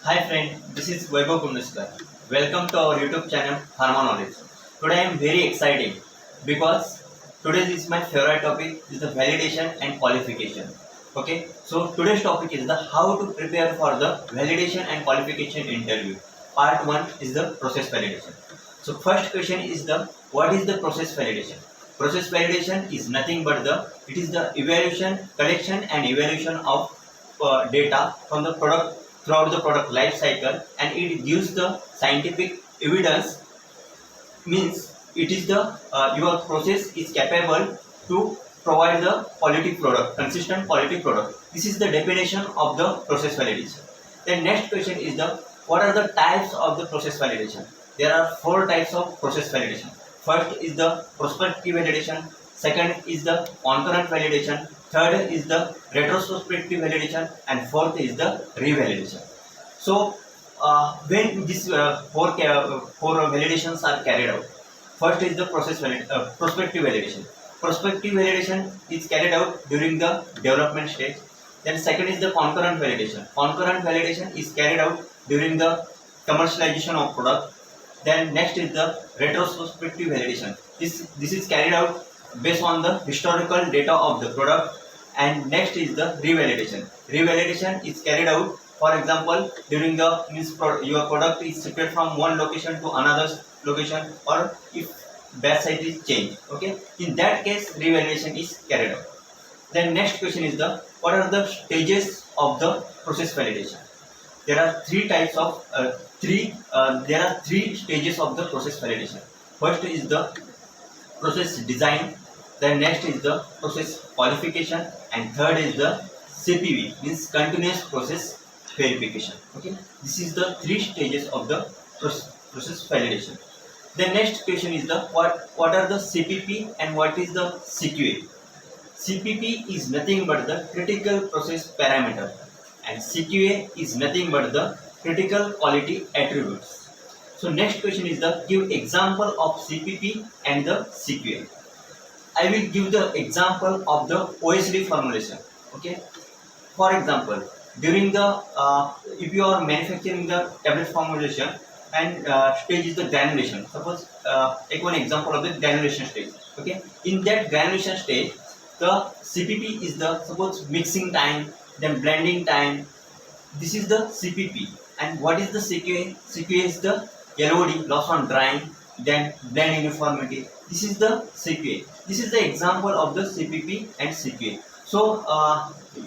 Hi friend, this is Vaibhav Kumniskar. Welcome to our YouTube channel Pharma Knowledge. Today I am very excited because today is my favorite topic is the validation and qualification. Okay, so today's topic is the how to prepare for the validation and qualification interview. Part 1 is the process validation. So first question is the what is the process validation? Process validation is nothing but it is the evaluation, collection and evaluation of data from the product throughout the product life cycle, and it gives the scientific evidence. Means it is the your process is capable to provide the quality product, consistent quality product. This is the definition of the process validation. Then next question is the what are the types of the process validation? There are four types of process validation. First is the prospective validation, second is the concurrent validation, third is the retrospective validation, and fourth is the revalidation. So when these four validations are carried out, first is the prospective validation. Prospective validation is carried out during the development stage. Then second is the concurrent validation. Concurrent validation is carried out during the commercialization of product. Then next is the retrospective validation. This is carried out based on the historical data of the product. And next is the revalidation. Revalidation is carried out, for example, during the your product is shifted from one location to another location, or if batch size is changed. Okay, in that case, revalidation is carried out. Then next question is the what are the stages of the process validation? There are three stages of the process validation. First is the process design, then next is the process qualification, and third is the CPV, means continuous process verification. Okay, this is the three stages of the process validation. The next question is the what are the CPP and what is the CQA? CPP is nothing but the critical process parameter, and CQA is nothing but the critical quality attributes. So next question is the give example of CPP and the CQA. I will give the example of the OSD formulation. Okay, for example, during the if you are manufacturing the tablet formulation and stage is the granulation. Suppose take one example of the granulation stage. Okay, in that granulation stage, the CPP is the suppose mixing time, then blending time. This is the CPP. And what is the CQA? CQA is the LOD, loss on drying, then blend uniformity. This is the CQA. This is the example of the CPP and CQA. So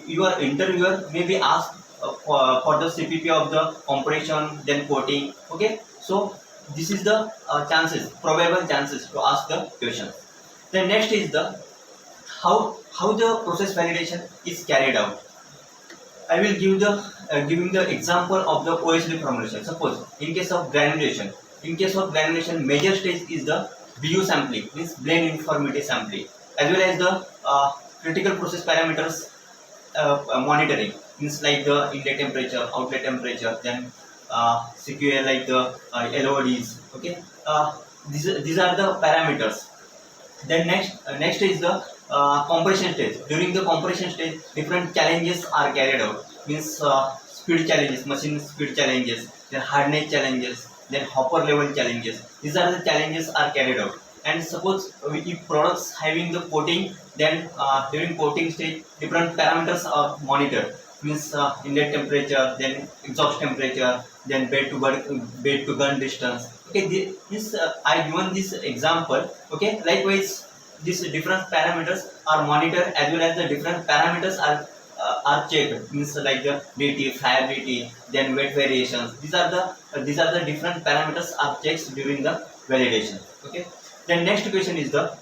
your interviewer may be asked for the CPP of the compression, then coating. Okay, so this is the probable chances to ask the question. Then next is the how the process validation is carried out. I will give the giving the example of the OSD formulation. Suppose in case of granulation, major stage is the BU sampling, means blend uniformity sampling, as well as the critical process parameters monitoring, means like the inlet temperature, outlet temperature, then CQA like the LODs. Okay, these are the parameters. Then next is the compression stage. During the compression stage, different challenges are carried out. Means speed challenges, machine speed challenges, then hardness challenges, then hopper level challenges. These are the challenges are carried out. And suppose if products having the coating, then during coating stage, different parameters are monitored. Means inlet temperature, then exhaust temperature, then bed to gun distance. Okay, this I given this example. Okay, likewise, these different parameters are monitored, as well as the different parameters are checked. Means like the DT, friability, then weight variations. These are the different parameters are checked during the validation. Okay. Then next question is the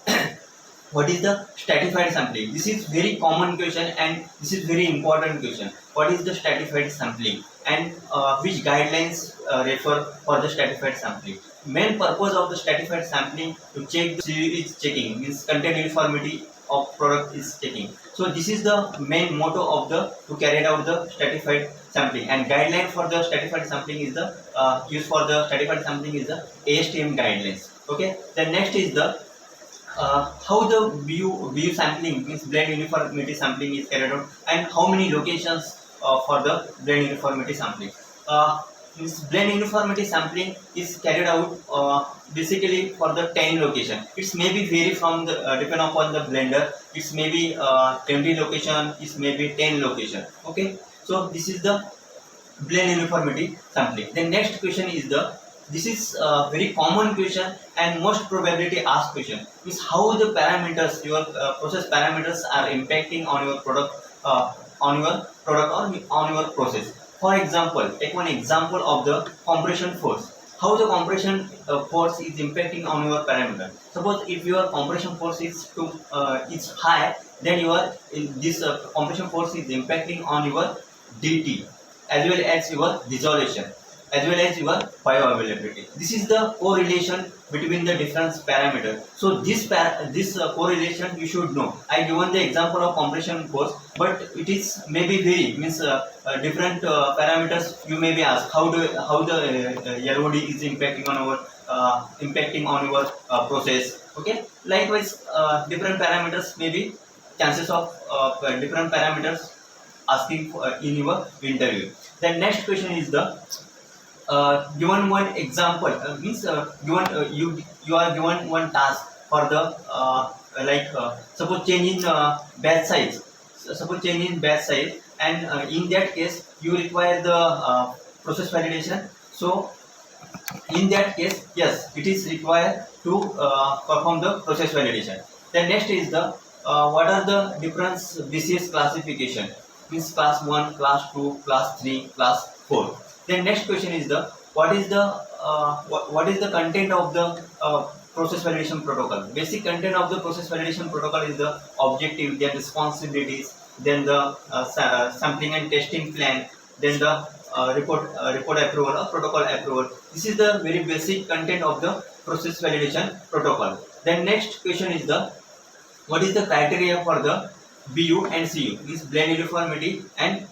what is the stratified sampling? This is very common question and this is very important question. What is the stratified sampling and which guidelines refer for the stratified sampling? Main purpose of the stratified sampling to check the CU is checking, means content uniformity of product is checking. So this is the main motto of the to carry out the stratified sampling, and guideline for the stratified sampling is the use for the stratified sampling is the ASTM guidelines. Okay. Then next is the how the BU sampling, means blend uniformity sampling is carried out, and how many locations for the blend uniformity sampling. This blend uniformity sampling is carried out basically for the 10 location. It's maybe vary from the depend upon the blender. It's maybe 20 location. It's maybe 10 location. Okay, so this is the blend uniformity sampling. The next question is the this is a very common question and most probability asked question is how the parameters your process parameters are impacting on your product or on your process. For example, take one example of the compression force. How the compression force is impacting on your parameter. Suppose if your compression force is high, then your this compression force is impacting on your dt as well as your dissolution as well as your bioavailability. This is the correlation between the different parameters. So this correlation you should know. I given the example of compression force, but it is maybe vary means different parameters. You may be asked how the LOD is impacting on your process. Okay, likewise different parameters maybe chances of different parameters asking for, in your interview. The next question is the given one example means given you are given one task for the suppose change in batch size. Suppose change in batch size, and in that case you require the process validation. So in that case, yes, it is required to perform the process validation. Then next is the what are the different BCS classification? Means class 1, class 2, class 3, class 4. Then next question is the what is the content of the process validation protocol? Basic content of the process validation protocol is the objective, their responsibilities, then the sampling and testing plan, then the report approval or protocol approval. This is the very basic content of the process validation protocol. Then next question is the what is the criteria for the BU and CU? This blend uniformity and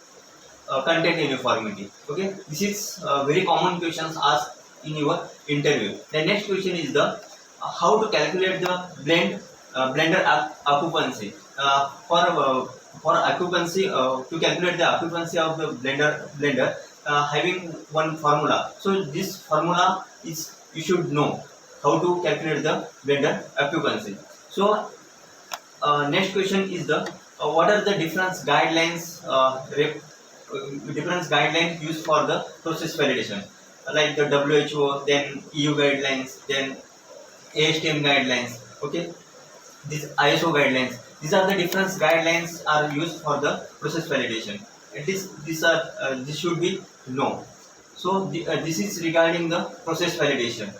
content uniformity. Okay, this is very common questions asked in your interview. The next question is the how to calculate the blender occupancy. For occupancy to calculate the occupancy of the blender having one formula. So this formula is you should know how to calculate the blender occupancy. So next question is the what are the different guidelines used for the process validation, like the WHO, then EU guidelines, then ASTM guidelines. Okay, these ISO guidelines. These are the different guidelines are used for the process validation. This should be known. So this is regarding the process validation.